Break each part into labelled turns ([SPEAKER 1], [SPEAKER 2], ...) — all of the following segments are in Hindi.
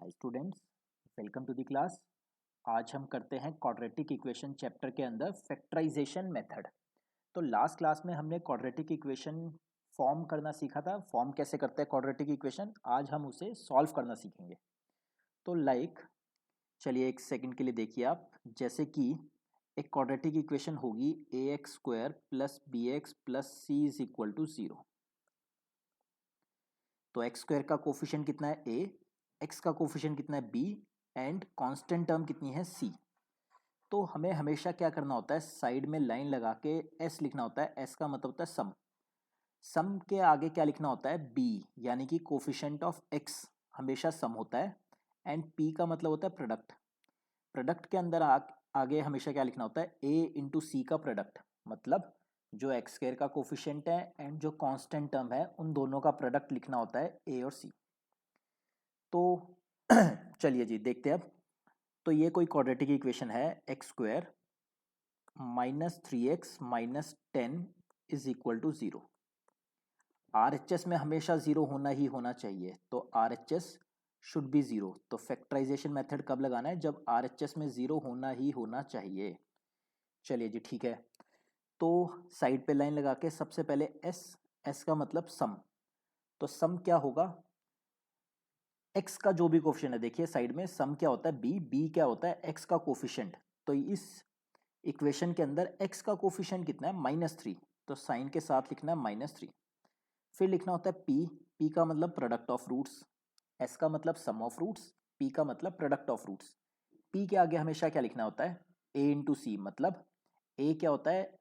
[SPEAKER 1] Hi students, welcome to the class. आज हम करते हैं क्वाड्रेटिक इक्वेशन चैप्टर के अंदर फैक्टराइजेशन मेथड। तो लास्ट क्लास में हमने क्वाड्रेटिक इक्वेशन फॉर्म करना सीखा था। फॉर्म कैसे करते हैं क्वाड्रेटिक इक्वेशन, आज हम उसे सॉल्व करना सीखेंगे। तो चलिए एक सेकंड के लिए देखिए आप। जैसे कि एक क्वाड्रेटिक इक्वेशन होगी a x square plus b x plus c is equal to 0। तो एक्स स्क्वायर का कोफिशिएंट कितना है ए, एक्स का कोफिशिएंट कितना है बी एंड कांस्टेंट टर्म कितनी है सी। तो हमें हमेशा क्या करना होता है, साइड में लाइन लगा के एस लिखना होता है। एस का मतलब होता है सम। सम के आगे क्या लिखना होता है बी, यानी कि कोफिशिएंट ऑफ एक्स हमेशा सम होता है। एंड पी का मतलब होता है प्रोडक्ट। प्रोडक्ट के अंदर आगे हमेशा क्या लिखना होता है ए इंटू सी का प्रोडक्ट, मतलब जो एक्स स्क्वायर का कोफिशिएंट है एंड जो कांस्टेंट टर्म है उन दोनों का प्रोडक्ट लिखना होता है ए और सी। तो चलिए जी देखते हैं अब। तो ये कोई क्वाड्रेटिक इक्वेशन है x square minus 3x minus 10 is equal to 0। R H S में हमेशा 0 होना ही होना चाहिए, तो R H S should be 0। तो फैक्टराइजेशन मेथड कब लगाना है, जब आर एच एस में 0 होना ही होना चाहिए। चलिए जी ठीक है। तो साइड पे लाइन लगा के सबसे पहले एस, एस का मतलब सम। तो सम क्या होगा, एक्स का जो भी कोफिशिएंट है, देखिए साइड में सम क्या होता है बी, बी क्या होता है एक्स का कोफिशिएंट। तो इस इक्वेशन के अंदर एक्स का कोफिशिएंट कितना है -3, तो साइन के साथ लिखना है -3। फिर लिखना होता है पी, पी का मतलब प्रोडक्ट ऑफ रूट्स, एस का मतलब सम ऑफ रूट्स, पी का मतलब प्रोडक्ट ऑफ रूट्स। पी के आगे हमेशा क्या लिखना होता है ए इंटू सी, मतलब ए क्या होता है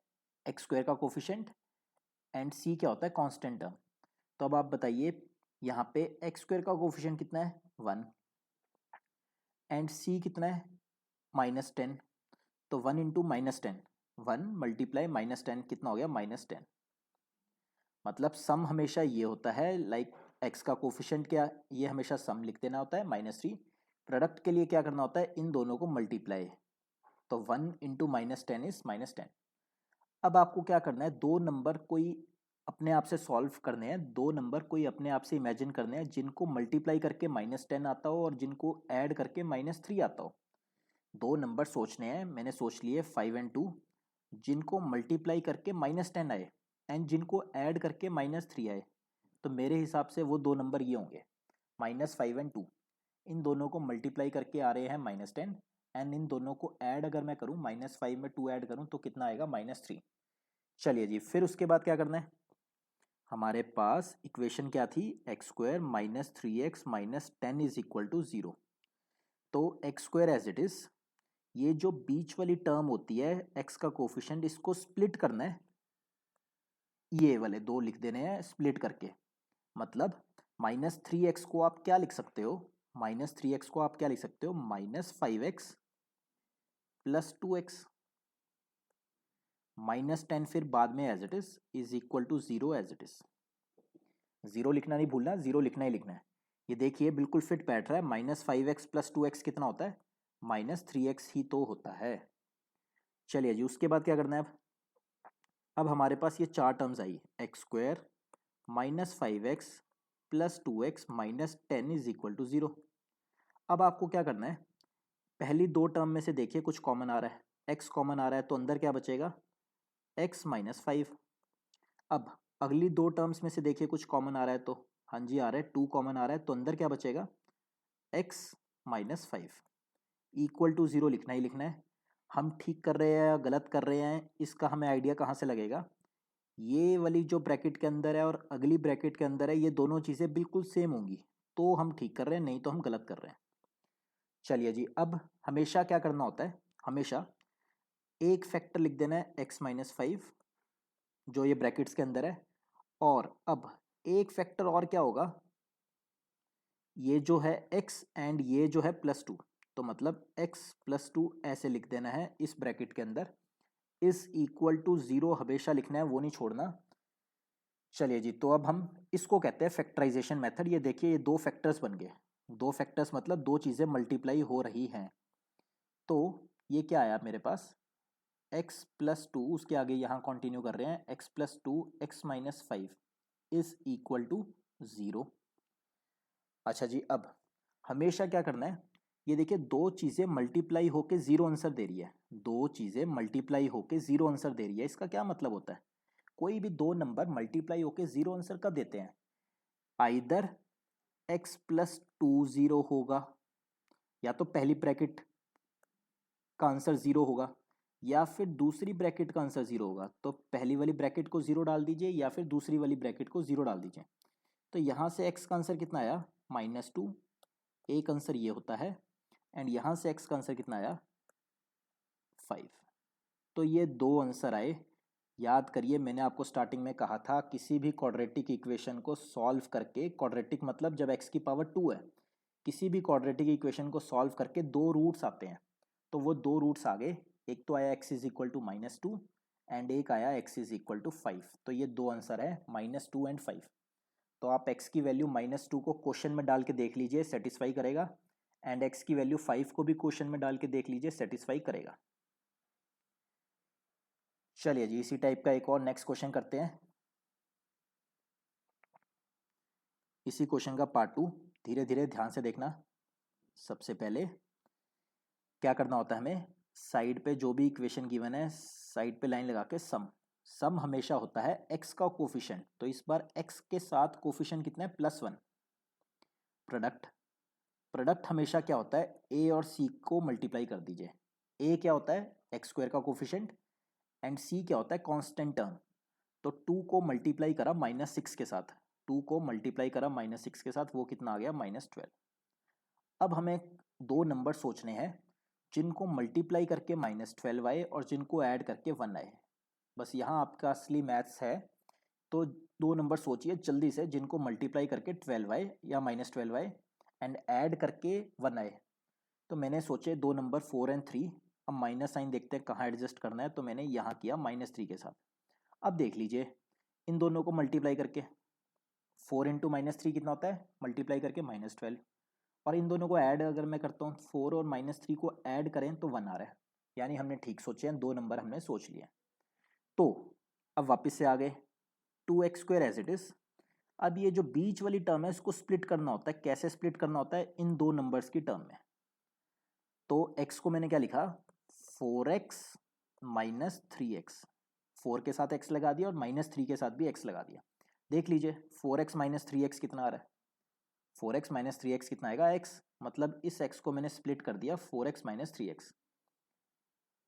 [SPEAKER 1] एक्स स्क्वायर का कोफिशिएंट एंड सी क्या होता है कांस्टेंट टर्म। तो अब आप बताइए यहाँ पे एक्स स्क्वायर का कोफिशिएंट कितना है 1 एंड सी कितना है -10। तो 1 इंटू -10, 1 मल्टीप्लाई -10 कितना हो गया -10। मतलब सम हमेशा ये होता है, लाइक एक्स का कोफिशिएंट क्या, ये हमेशा सम लिख देना होता है -3। प्रोडक्ट के लिए क्या करना होता है इन दोनों को मल्टीप्लाई। तो 1 इंटू -10 इज -10। अब आपको क्या करना है, दो नंबर कोई अपने आप से सॉल्व करने हैं, दो नंबर कोई अपने आप से इमेजिन करने हैं जिनको मल्टीप्लाई करके -10 आता हो और जिनको ऐड करके -3 आता हो। दो नंबर सोचने हैं, मैंने सोच लिए 5 एंड 2, जिनको मल्टीप्लाई करके -10 आए एंड जिनको ऐड करके -3 आए। तो मेरे हिसाब से वो दो नंबर ये होंगे -5 एंड 2। इन दोनों को मल्टीप्लाई करके आ रहे हैं -10 एंड इन दोनों को ऐड अगर मैं करूँ -5 में 2 ऐड करूँ तो कितना आएगा -3। चलिए जी, फिर उसके बाद क्या करना है, हमारे पास इक्वेशन क्या थी x square -3x minus 10 is equal to 0। तो x square as it is, ये जो बीच वाली टर्म होती है एक्स का कोफिशिएंट, इसको स्प्लिट करना है, ये वाले दो लिख देने हैं स्प्लिट करके। मतलब -3x को आप क्या लिख सकते हो, -3x को आप क्या लिख सकते हो -5x प्लस 2x, -10 फिर बाद में as it is equal to 0 as it is. 0 लिखना नहीं भूलना, 0 लिखना ही लिखना है। ये देखिए बिल्कुल फिट बैठ रहा है। -5x प्लस 2x कितना होता है -3x ही तो होता है। चलिए जी, उसके बाद क्या करना है अब हमारे पास ये चार टर्म्स आई, x square -5x plus 2x minus 10 is equal to 0। अब आपको क्या करना है, पहली दो टर्म में से देखिए कुछ कॉमन आ रहा है, x कॉमन आ रहा है तो अंदर क्या बचेगा x -5। अब अगली दो टर्म्स में से देखिए कुछ कॉमन आ रहा है, तो हाँ जी आ रहा है 2 कॉमन आ रहा है, तो अंदर क्या बचेगा x -5 इक्वल टू 0 लिखना ही लिखना है। हम ठीक कर रहे हैं या गलत कर रहे हैं इसका हमें आइडिया कहाँ से लगेगा, ये वाली जो ब्रैकेट के अंदर है और अगली ब्रैकेट के अंदर है ये दोनों चीज़ें बिल्कुल सेम होंगी, तो हम ठीक कर रहे हैं, नहीं तो हम गलत कर रहे हैं। चलिए जी, अब हमेशा क्या करना होता है, हमेशा एक फैक्टर लिख देना है x-5 जो ये ब्रैकेट्स के अंदर है, और अब एक फैक्टर और क्या होगा, ये जो है x एंड ये जो है +2, तो मतलब x +2 ऐसे लिख देना है इस ब्रैकेट के अंदर। इज इक्वल टू 0 हमेशा लिखना है, वो नहीं छोड़ना। चलिए जी, तो अब हम इसको कहते हैं फैक्टराइजेशन मेथड। ये देखिए ये दो फैक्टर्स बन गए, दो फैक्टर्स मतलब दो चीज़ें मल्टीप्लाई हो रही हैं। तो ये क्या आया मेरे पास x+2, उसके आगे यहाँ कंटिन्यू कर रहे हैं x+2 x-5 is equal to 0। अच्छा जी, अब हमेशा क्या करना है, ये देखिए दो चीज़ें मल्टीप्लाई होके ज़ीरो आंसर दे रही है, दो चीज़ें मल्टीप्लाई होके ज़ीरो आंसर दे रही है। इसका क्या मतलब होता है, कोई भी दो नंबर मल्टीप्लाई होके ज़ीरो आंसर कब देते हैं, either x plus two zero होगा, या तो पहली ब्रैकेट का आंसर ज़ीरो होगा या फिर दूसरी ब्रैकेट का आंसर ज़ीरो होगा। तो पहली वाली ब्रैकेट को ज़ीरो डाल दीजिए या फिर दूसरी वाली ब्रैकेट को ज़ीरो डाल दीजिए। तो यहाँ से x का आंसर कितना आया, -2, एक आंसर ये होता है, एंड यहाँ से x का आंसर कितना आया, 5। तो ये दो आंसर आए। याद करिए मैंने आपको स्टार्टिंग में कहा था किसी भी क्वाड्रेटिक इक्वेशन को सॉल्व करके, क्वाड्रेटिक मतलब जब x की पावर 2 है, किसी भी क्वाड्रेटिक इक्वेशन को सॉल्व करके दो रूट्स आते हैं। तो वो दो रूट्स आ गए, एक तो आया x is equal to -2 and एक आया x इज इक्वल टू 5। तो ये दो आंसर है -2 एंड 5। तो आप x की वैल्यू -2 को क्वेश्चन में डाल के देख लीजिए, सेटिस्फाई करेगा, एंड x की वैल्यू 5 को भी क्वेश्चन में डाल के देख लीजिए, सेटिस्फाई करेगा। चलिए जी, इसी टाइप का एक और नेक्स्ट क्वेश्चन करते हैं। इसी क्वेश्चन का पार्ट 2, धीरे धीरे ध्यान से देखना। सबसे पहले क्या करना होता है हमें, साइड पे जो भी इक्वेशन गिवन है साइड पे लाइन लगा के सम हमेशा होता है x का कोफिशिएंट। तो इस बार x के साथ कोफिशिएंट कितना है, +1। प्रोडक्ट हमेशा क्या होता है, a और c को मल्टीप्लाई कर दीजिए। a क्या होता है, x² का कोफिशिएंट, एंड c क्या होता है, कांस्टेंट टर्म। तो 2 को मल्टीप्लाई करा -6 के साथ, 2 को मल्टीप्लाई करा -6 के साथ, वो कितना आ गया, -12। अब हमें दो नंबर सोचने हैं जिनको मल्टीप्लाई करके -12 आए और जिनको ऐड करके 1 आए। बस यहाँ आपका असली मैथ्स है। तो दो नंबर सोचिए जल्दी से जिनको मल्टीप्लाई करके 12 आए या -12 आए एंड ऐड करके 1 आए। तो मैंने सोचे दो नंबर 4 एंड 3। अब माइनस साइन देखते हैं कहाँ एडजस्ट करना है, तो मैंने यहाँ किया -3 के साथ। अब देख लीजिए इन दोनों को मल्टीप्लाई करके 4 इंटू -3 कितना होता है, मल्टीप्लाई करके -12, और इन दोनों को ऐड अगर मैं करता हूँ 4 और -3 को ऐड करें तो 1 आ रहा है। यानी हमने ठीक सोचे हैं, दो नंबर हमने सोच लिए। तो अब वापस से आ गए 2x² एज इट इज़। अब ये जो बीच वाली टर्म है इसको स्प्लिट करना होता है। कैसे स्प्लिट करना होता है, इन दो नंबर्स की टर्म में। तो x को मैंने क्या लिखा, 4x माइनस 3x। 4 के साथ x लगा दिया और -3 के साथ भी x लगा दिया। देख लीजिए 4x माइनस 3x कितना आ रहा है, 4x माइनस 3x कितना आएगा, x। मतलब इस x को मैंने स्प्लिट कर दिया, 4x minus 3x।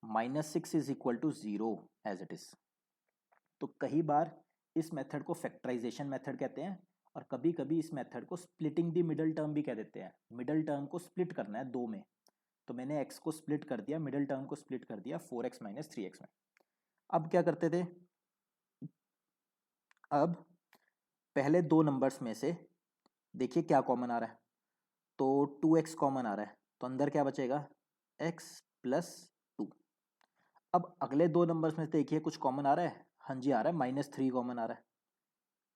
[SPEAKER 1] -6 is equal to 0 as it is. तो कई बार इस मेथड को फैक्टराइजेशन मेथड कहते हैं, और कभी कभी इस मेथड को स्प्लिटिंग दी मिडल टर्म भी कह देते हैं। मिडल टर्म को स्प्लिट करना है दो में, तो मैंने x को स्प्लिट कर दिया, मिडल टर्म को स्प्लिट कर दिया 4x माइनस 3x में। अब क्या करते थे, अब पहले दो नंबर्स में से देखिए क्या कॉमन आ रहा है, तो 2x कॉमन आ रहा है, तो अंदर क्या बचेगा, x प्लस 2। अब अगले दो नंबर्स में से देखिए कुछ कॉमन आ रहा है, हाँ जी आ रहा है, -3 कॉमन आ रहा है।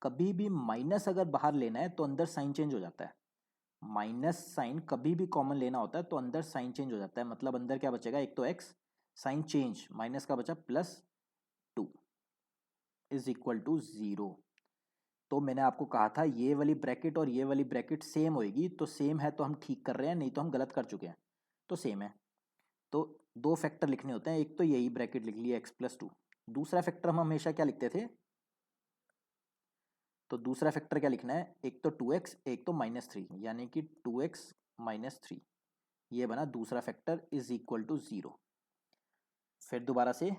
[SPEAKER 1] कभी भी माइनस अगर बाहर लेना है तो अंदर साइन चेंज हो जाता है। माइनस साइन कभी भी कॉमन लेना होता है तो अंदर साइन चेंज हो जाता है। मतलब अंदर क्या बचेगा, एक तो x, साइन चेंज, माइनस का बचा +2 इज इक्वल टू 0। तो मैंने आपको कहा था ये वाली ब्रैकेट और ये वाली ब्रैकेट सेम होएगी, तो सेम है तो हम ठीक कर रहे हैं, नहीं तो हम गलत कर चुके हैं। तो सेम है, तो दो फैक्टर लिखने होते हैं, एक तो यही ब्रैकेट लिख लिया x+2। दूसरा फैक्टर हम हमेशा क्या लिखते थे, तो दूसरा फैक्टर क्या लिखना है, एक तो 2x एक तो -3, यानी कि 2x माइनस 3, ये बना दूसरा फैक्टर इज इक्वल टू 0। फिर दोबारा से,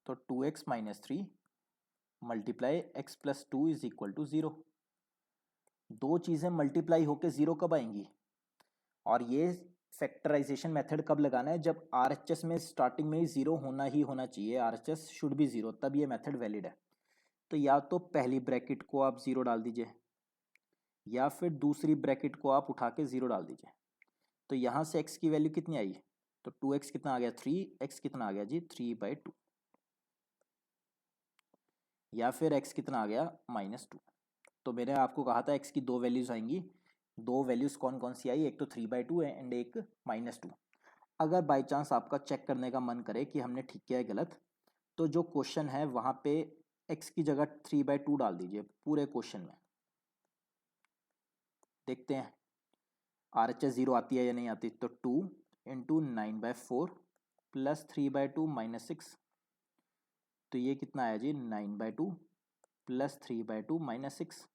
[SPEAKER 1] तो 2x minus 3 multiply x+2 is equal to 0। दो चीज़ें मल्टीप्लाई होके 0 कब आएंगी, और ये फैक्टराइजेशन मेथड कब लगाना है, जब RHS में स्टार्टिंग में ही 0 होना ही होना चाहिए, RHS शुड बी 0, तब ये मेथड वैलिड है। तो या तो पहली ब्रैकेट को आप 0 डाल दीजिए या फिर दूसरी ब्रैकेट को आप उठा के 0 डाल दीजिए। तो यहाँ से x की वैल्यू कितनी आई, तो 2x कितना आ गया, 3x कितना आ गया जी, 3/2, या फिर x कितना आ गया, -2। तो मैंने आपको कहा था x की दो वैल्यूज आएंगी, दो वैल्यूज कौन कौन सी आई, एक तो 3/2 है एंड एक -2। अगर बाई चांस आपका चेक करने का मन करे कि हमने ठीक किया है गलत, तो जो क्वेश्चन है वहाँ पे x की जगह 3/2 डाल दीजिए पूरे क्वेश्चन में। देखते हैं RHS 0 आती है या नहीं आती। तो 2 इंटू 9/4 प्लस 3/2 माइनस 6, तो ये कितना आया जी 9/2 प्लस 3/2 माइनस 6,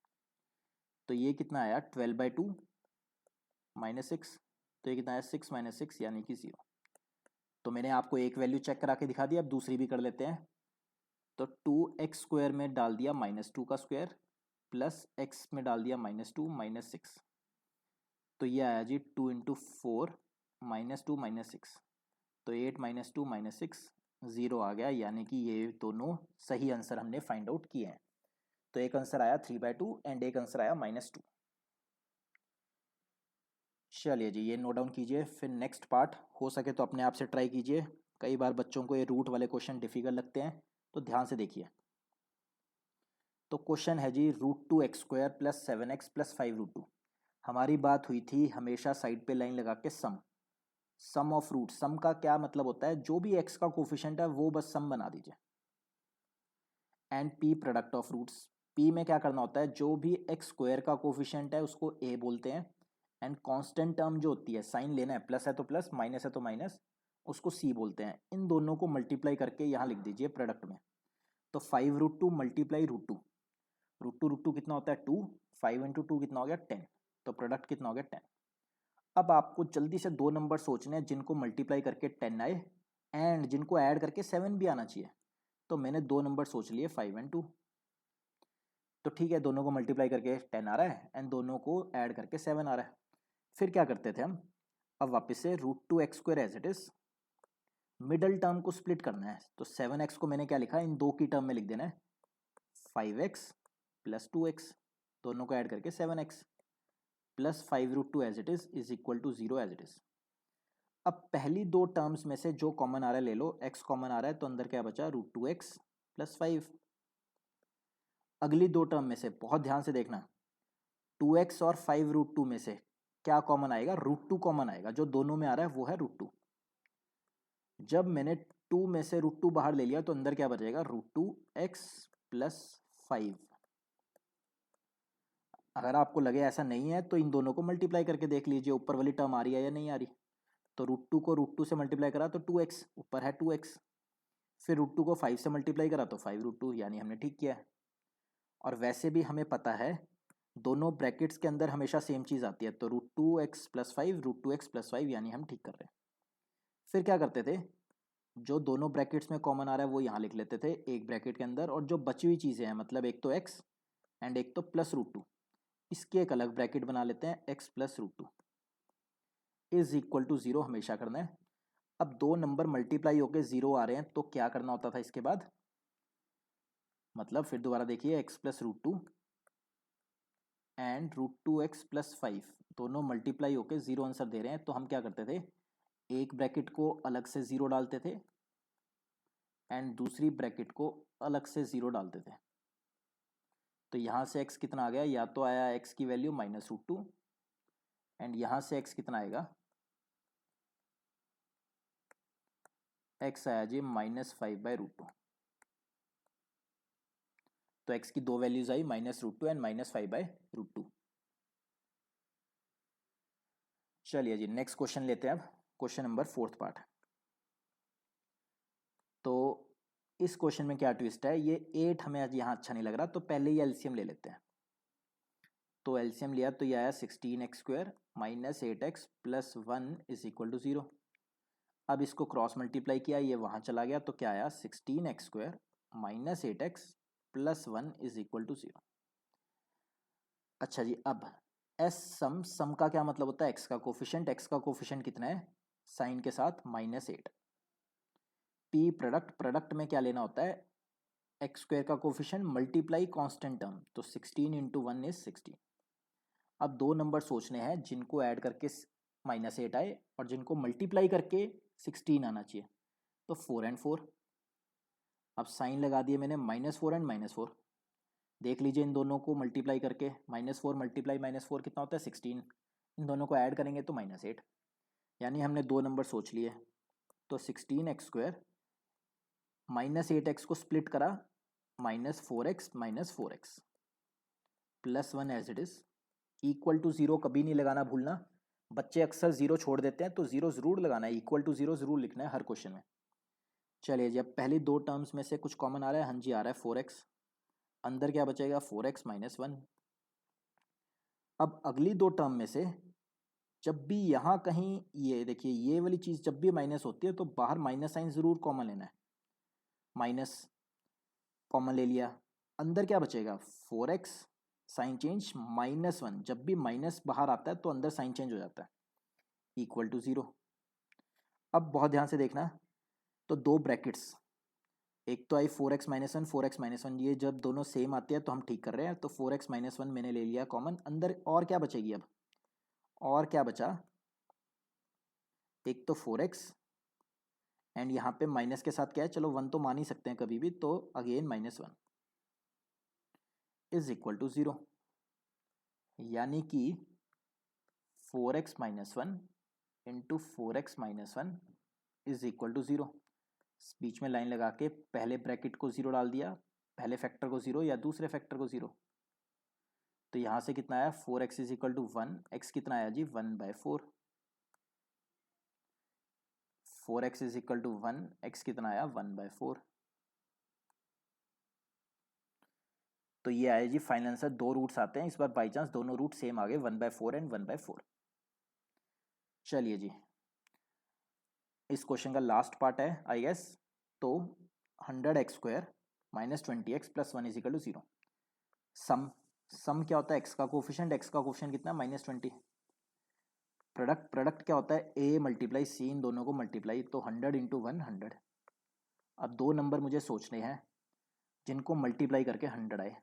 [SPEAKER 1] तो ये कितना आया 12/2 माइनस 6, तो ये कितना आया 6 माइनस 6 यानी कि 0। तो मैंने आपको एक वैल्यू चेक करा के दिखा दी, अब दूसरी भी कर लेते हैं। तो 2x² में डाल दिया -2 का स्क्वायर प्लस x में डाल दिया -2 माइनस 6, तो ये आया जी 2 इंटू 4 -2 माइनस 6, तो 8 -2 माइनस 6 0 आ गया, यानी कि ये दोनों सही आंसर हमने फाइंड आउट किए हैं। तो एक आंसर आया 3/2 एंड एक आंसर आया -2। चलिए जी, ये नोट डाउन कीजिए। फिर नेक्स्ट पार्ट हो सके तो अपने आप से ट्राई कीजिए, कई बार बच्चों को ये रूट वाले क्वेश्चन डिफिकल्ट लगते हैं, तो ध्यान से देखिए। तो क्वेश्चन है जी √2x² प्लस 7x प्लस 5√2। हमारी बात हुई थी हमेशा साइड पे लाइन लगा के सम ऑफ रूट। सम का क्या मतलब होता है, जो भी x का कोफिशिएंट है वो बस सम बना दीजिए। And p product of roots. p में क्या करना होता है, जो भी x² का कोफिशिएंट है उसको a बोलते हैं, एंड कांस्टेंट टर्म जो होती है, साइन लेना है, प्लस है तो प्लस, माइनस है तो माइनस, उसको c बोलते हैं। इन दोनों को मल्टीप्लाई करके यहाँ लिख दीजिए प्रोडक्ट में। तो 5√2 मल्टीप्लाई √2, √2 कितना होता है 2, 5 इंटू 2 कितना हो गया 10, तो प्रोडक्ट कितना हो गया 10। अब आपको जल्दी से दो नंबर सोचने हैं जिनको मल्टीप्लाई करके 10 आए एंड जिनको ऐड करके 7 भी आना चाहिए। तो मैंने दो नंबर सोच लिए 5 एंड 2, तो ठीक है, दोनों को मल्टीप्लाई करके 10 आ रहा है एंड दोनों को ऐड करके 7 आ रहा है। फिर क्या करते थे हम, अब वापस से √2x² as it is, middle term को स्प्लिट करना है। तो 7x को मैंने क्या लिखा, इन दो की टर्म में लिख देना है 5x प्लस 2x, दोनों को ऐड करके 7x plus 5√2 as it is equal to 0 as it is. अब पहली दो टर्म्स में से जो कॉमन आ रहा है ले लो, x कॉमन आ रहा है तो अंदर क्या बचा √2x प्लस 5। अगली दो टर्म में से बहुत ध्यान से देखना, 2x और 5√2 में से क्या कॉमन आएगा, √2 कॉमन आएगा, जो दोनों में आ रहा है वो है √2। जब मैंने 2 में से √2 बाहर ले लिया तो अंदर क्या बचेगा √2x प्लस 5। अगर आपको लगे ऐसा नहीं है तो इन दोनों को मल्टीप्लाई करके देख लीजिए, ऊपर वाली टर्म आ रही है या नहीं आ रही। तो √2 को √2 से मल्टीप्लाई करा तो 2x, ऊपर है 2x, फिर √2 को 5 से मल्टीप्लाई करा तो 5√2, यानी हमने ठीक किया है। और वैसे भी हमें पता है दोनों ब्रैकेट्स के अंदर हमेशा सेम चीज़ आती है, तो √2x प्लस 5 √2x प्लस 5, यानी हम ठीक कर रहे हैं। फिर क्या करते थे, जो दोनों ब्रैकेट्स में कॉमन आ रहा है वो यहाँ लिख लेते थे एक ब्रैकेट के अंदर, और जो बची हुई चीज़ें हैं, मतलब एक तो x एंड एक तो प्लस √2, इसके एक अलग ब्रैकेट बना लेते हैं, x plus √2 is equal to 0 हमेशा करना है। अब दो नंबर मल्टीप्लाई होकर 0 आ रहे हैं तो क्या करना होता था इसके बाद, मतलब फिर दोबारा देखिए x plus √2 and √2x plus 5 दोनों मल्टीप्लाई होकर 0 आंसर दे रहे हैं, तो हम क्या करते थे, एक ब्रैकेट को अलग से 0 डालते थे एंड दूसरी ब्रैकेट को अलग से 0 डालते थे। तो यहाँ से x कितना आ गया, या तो आया x की वैल्यू -√2 एंड यहाँ से x कितना आएगा, x आया जी -5/√2। तो x की दो वैल्यूज आई -√2 एंड -5/√2। चलिए जी नेक्स्ट क्वेश्चन लेते हैं, अब क्वेश्चन नंबर 4th पार्ट। तो इस क्वेश्चन में क्या ट्विस्ट है, ये 8 हमें आज यहाँ अच्छा नहीं लग रहा, तो पहले ही एलसीएम ले लेते हैं। तो एलसीएम लिया तो ये आया 16x² minus 8x plus 1 is equal to 0। अब इसको क्रॉस मल्टीप्लाई किया, ये वहाँ चला गया, तो क्या आया 16x² minus 8x plus 1 is equal to 0। अच्छा जी, अब सम का क्या मतलब होता है, x का कोफिशिएंट, x का कोफिशिएंट कितना है साइन के साथ -8। p प्रोडक्ट में क्या लेना होता है, x² का कोफिशिएंट मल्टीप्लाई कांस्टेंट टर्म, तो 16 इंटू 1 इज 16। अब दो नंबर सोचने हैं जिनको ऐड करके -8 आए और जिनको मल्टीप्लाई करके 16 आना चाहिए, तो 4 एंड 4। अब साइन लगा दिए मैंने -4 एंड -4, देख लीजिए इन दोनों को मल्टीप्लाई करके, -4 मल्टीप्लाई -4 कितना होता है 16, इन दोनों को ऐड करेंगे तो -8, यानी हमने दो नंबर सोच लिए। तो 16x² -8x को स्प्लिट करा, -4x plus 1 as it is, equal to zero कभी नहीं लगाना भूलना, बच्चे अक्सर ज़ीरो छोड़ देते हैं, तो ज़ीरो ज़रूर लगाना है, इक्वल टू ज़ीरो ज़रूर लिखना है हर क्वेश्चन में। चलिए जी, अब पहली दो टर्म्स में से कुछ कॉमन आ रहा है, हाँ जी आ रहा है 4x, अंदर क्या बचेगा 4x माइनस 1। अब अगली दो टर्म में से जब भी यहाँ कहीं ये देखिए ये वाली चीज़ जब भी माइनस होती है तो बाहर माइनस साइन ज़रूर कॉमन लेना है, माइनस कॉमन ले लिया, अंदर क्या बचेगा 4x साइन चेंज माइनस 1, जब भी माइनस बाहर आता है तो अंदर साइन चेंज हो जाता है, इक्वल टू 0। अब बहुत ध्यान से देखना, तो दो ब्रैकेट्स, एक तो आई 4x minus one, 4x minus one, ये जब दोनों सेम आती है तो हम ठीक कर रहे हैं, तो 4x माइनस वन मैंने ले लिया कॉमन, अंदर और क्या बचेगी अब, और क्या बचा, एक तो 4x एंड यहाँ पे माइनस के साथ क्या है, चलो 1 तो मान ही सकते हैं कभी भी, तो again minus 1 is equal to 0, यानी कि 4x minus one into 4x minus one is equal to 0। बीच में लाइन लगा के पहले ब्रैकेट को 0 डाल दिया, पहले फैक्टर को 0 या दूसरे फैक्टर को 0, तो यहाँ से कितना आया 4x is equal to 1, x कितना आया जी 1/4, 4x is equal to 1, x कितना आया 1/4। तो ये आया जी फाइनल आंसर, दो रूट्स आते हैं, इस बार बाई चांस दोनों रूट सेम आ गए, 1/4 एंड 1/4। चलिए जी, इस क्वेश्चन का लास्ट पार्ट है आई गेस, तो 100x² minus 20x plus 1 is equal to 0। Sum क्या होता है, x का कोफिशिएंट कितना है -20। प्रोडक्ट क्या होता है, a मल्टीप्लाई c, इन दोनों को मल्टीप्लाई, तो 100 इंटू 1 100। अब दो नंबर मुझे सोचने हैं जिनको मल्टीप्लाई करके 100 आए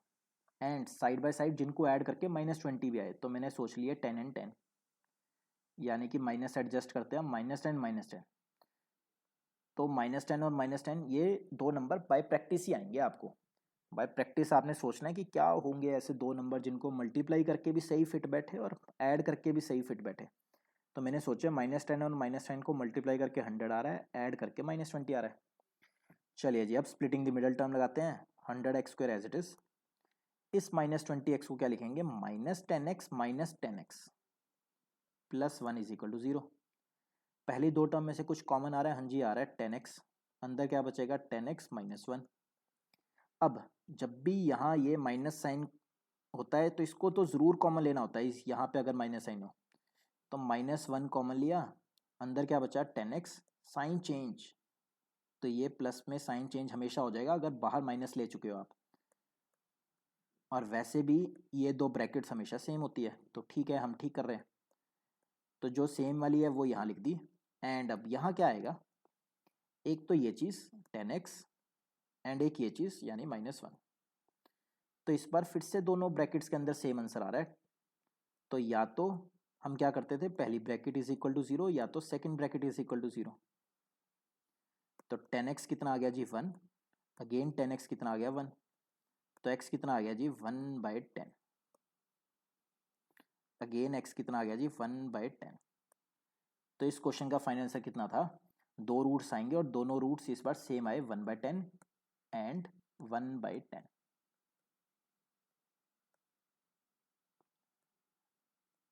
[SPEAKER 1] एंड साइड बाय साइड जिनको ऐड करके -20 भी आए, तो मैंने सोच लिया 10 एंड 10, यानी कि माइनस एडजस्ट करते हैं -10 -10, तो -10 और -10 ये दो नंबर बाय प्रैक्टिस ही आएंगे आपको। बाय प्रैक्टिस आपने सोचना है कि क्या होंगे ऐसे दो नंबर जिनको मल्टीप्लाई करके भी सही फिट बैठे और ऐड करके भी सही फिट बैठे, तो मैंने सोचा -10 और -10 को मल्टीप्लाई करके 100 आ रहा है, ऐड करके -20 आ रहा है। चलिए जी, अब स्प्लिटिंग द मिडल टर्म लगाते हैं, 100x² एज इट इज, इस -20x को क्या लिखेंगे -10x minus 10x plus 1 is equal to 0। पहली दो टर्म में से कुछ कॉमन आ रहा है, हाँ जी आ रहा है 10x, अंदर क्या बचेगा 10x माइनस 1। अब जब भी यहाँ ये माइनस साइन होता है तो इसको तो ज़रूर कॉमन लेना होता है, इस यहाँ पे अगर माइनस साइन हो, तो -1 कॉमन लिया, अंदर क्या बचा 10x साइन चेंज, तो ये प्लस में साइन चेंज हमेशा हो जाएगा अगर बाहर माइनस ले चुके हो आप, और वैसे भी ये दो ब्रैकेट्स हमेशा सेम होती है, तो ठीक है हम ठीक कर रहे हैं, तो जो सेम वाली है वो यहाँ लिख दी। एंड अब यहाँ क्या आएगा, एक तो ये चीज़ 10x एंड एक ये चीज़ यानी -1, तो इस बार फिर से दोनों ब्रैकेट्स के अंदर सेम आंसर आ रहा है, तो या तो हम क्या करते थे, पहली ब्रैकेट इज इक्वल टू 0 या तो second bracket is equal to 0, तो 10x कितना आ गया जी 1, अगेन 10x कितना आ गया 1, तो x कितना आ गया जी 1/10, अगेन x कितना आ गया जी 1/10। तो इस क्वेश्चन का फाइनल आंसर कितना था, दो रूट्स आएंगे और दोनों रूट्स इस बार सेम आए, 1/10 एंड 1/10।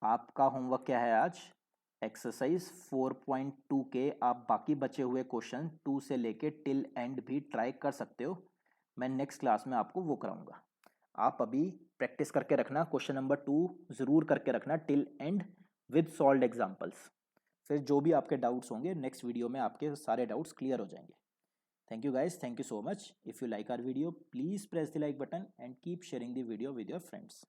[SPEAKER 1] आपका होमवर्क क्या है आज, एक्सरसाइज 4.2 के आप बाकी बचे हुए क्वेश्चन 2 से लेके टिल एंड भी ट्राई कर सकते हो, मैं नेक्स्ट क्लास में आपको वो कराऊंगा। आप अभी प्रैक्टिस करके रखना, क्वेश्चन नंबर 2 ज़रूर करके रखना till and with solved examples, फिर जो भी आपके डाउट्स होंगे नेक्स्ट वीडियो में आपके सारे डाउट्स क्लियर हो जाएंगे। Thank you guys, thank you so much. If you like our video please press the like button and keep sharing the video with your friends.